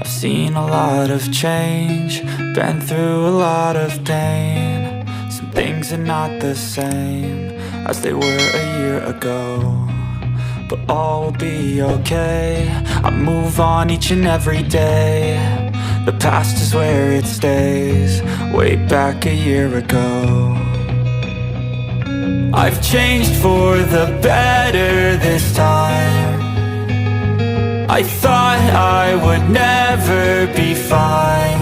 I've seen a lot of change, been through a lot of pain. Some things are not the same as they were a year ago, but all will be okay. I move on each and every day. The past is where it stays, way back a year ago. I've changed for the better this time. I thought I would never be fine.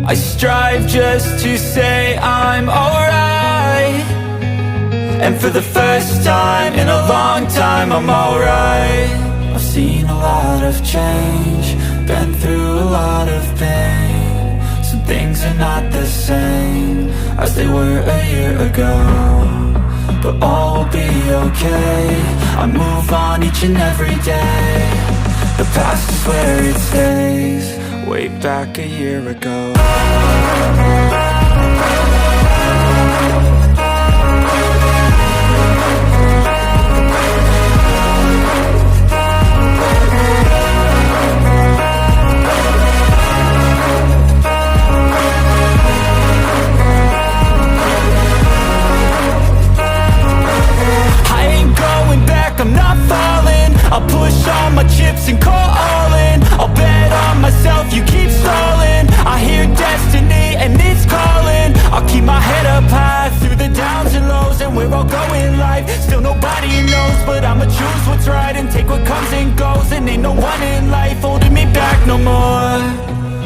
I strive just to say I'm alright, and for the first time in a long time I'm alright. I've seen a lot of change, been through a lot of pain. Some things are not the same as they were a year ago, but all will be okay. I move on each and every day. The past is where it stays, way back a year ago. I'm not falling, I'll push all my chips and call all in. I'll bet on myself, you keep stalling. I hear destiny and it's calling. I'll keep my head up high through the downs and lows, and we're all going life. Still nobody knows, but I'ma choose what's right and take what comes and goes. And ain't no one in life holding me back no more.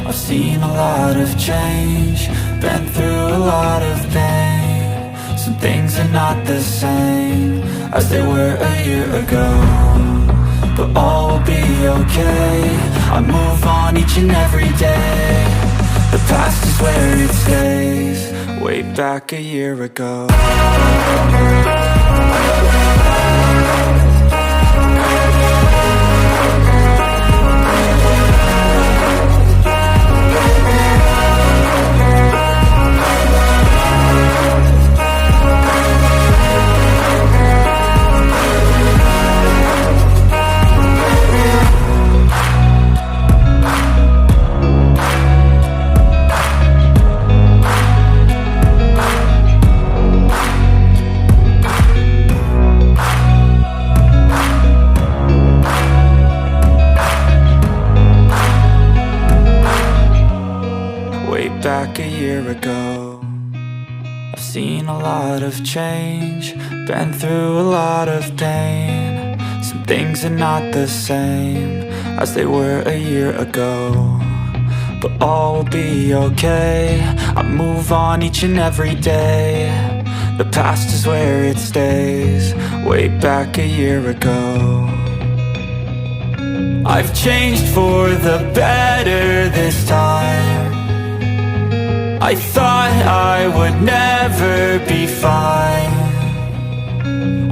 I've seen a lot of change, been through a lot of pain. Some things are not the same as they were a year ago, but all will be okay. I move on each and every day. The past is where it stays, way back a year ago. Back a year ago, I've seen a lot of change, been through a lot of pain. Some things are not the same as they were a year ago, but all will be okay. I move on each and every day. The past is where it stays, way back a year ago. I've changed for the better this time. I thought I would never be fine.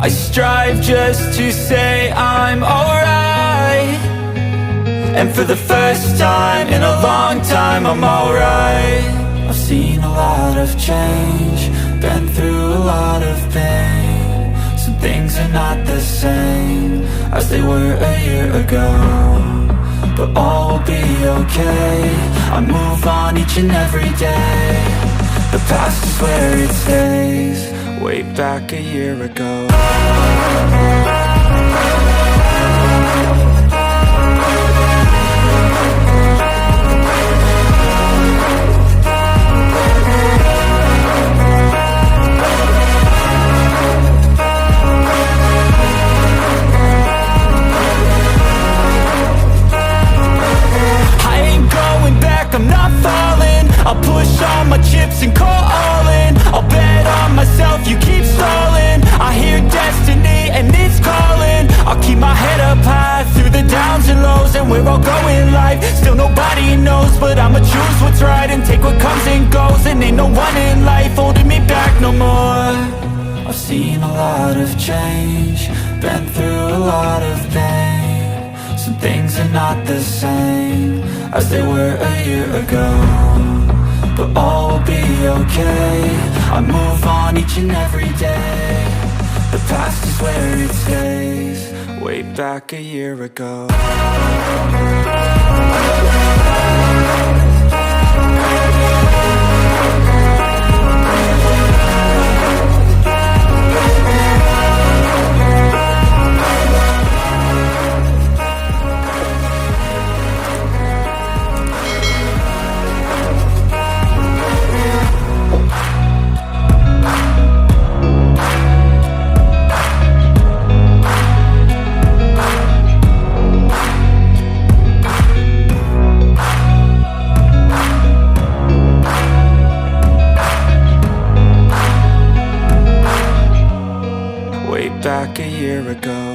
I strive just to say I'm alright, and for the first time in a long time I'm alright. I've seen a lot of change, been through a lot of pain. Some things are not the same as they were a year ago, but all will be okay. I move on each and every day. The past is where it stays, way back a year ago. I'm not falling, I'll push all my chips and call all in. I'll bet on myself, you keep stalling. I hear destiny and it's calling. I'll keep my head up high through the downs and lows, and we're all going life. Still nobody knows, but I'ma choose what's right and take what comes and goes. And ain't no one in life holding me back no more. I've seen a lot of change, been through a lot of pain. Some things are not the same as they were a year ago, but all will be okay. I move on each and every day. The past is where it stays, way back a year ago. year ago.